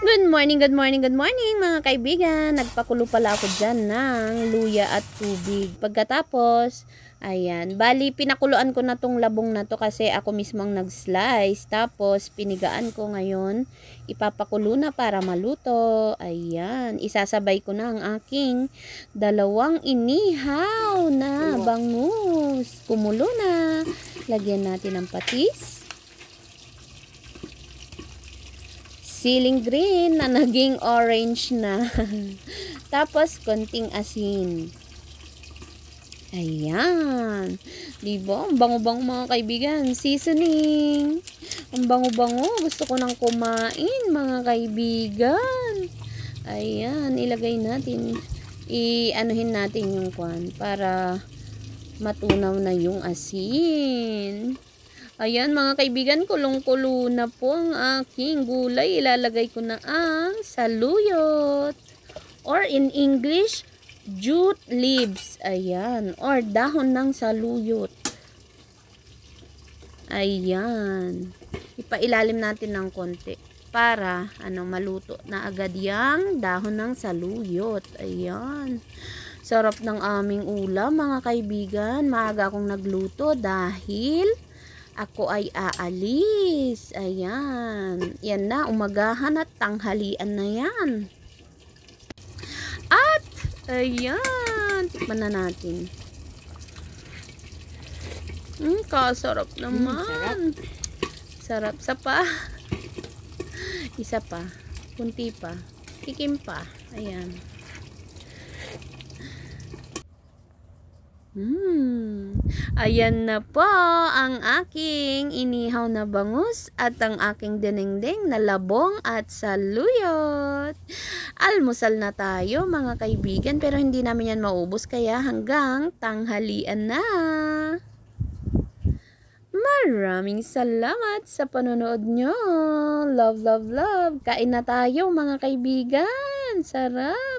Good morning, good morning, good morning mga kaibigan. Nagpakulo pala ako dyan ng luya at tubig. Pagkatapos, ayan, bali pinakuluan ko na tong labong na to kasi ako mismo ang nag-slice. Tapos pinigaan ko ngayon. Ipapakulo na para maluto. Ayan, isasabay ko na ang aking dalawang inihaw na bangus. Kumulo na. Lagyan natin ng patis. Siling green na naging orange na. Tapos, konting asin. Ayan. Diba? Ang bango-bango mga kaibigan. Seasoning. Ang bango-bango. Gusto ko nang kumain mga kaibigan. Ayan. Ilagay natin. I-anuhin natin yung kwan para matunaw na yung asin. Ayan mga kaibigan, kulong-kulo na po ang aking gulay. Ilalagay ko na ang saluyot. Or in English, jute leaves. Ayan. Or dahon ng saluyot. Ayan. Ipailalim natin ng konti. Para maluto na agad yung dahon ng saluyot. Ayan. Sarap ng aming ulam mga kaibigan. Maaga akong nagluto dahil ako ay aalis. Ayan. Yan na. Umagahan at tanghalian na yan. At, ayan. Tikman na natin. Kasarap naman. Sarap. Isa pa. Isa pa. Kunti pa. Tikim pa. Ayan. Ayan na po ang aking inihaw na bangus at ang aking dinengdeng na labong at saluyot. Almusal na tayo mga kaibigan, pero hindi namin yan maubos kaya hanggang tanghalian na. Maraming salamat sa panonood nyo. Love, love, love. Kain na tayo mga kaibigan. Sarap.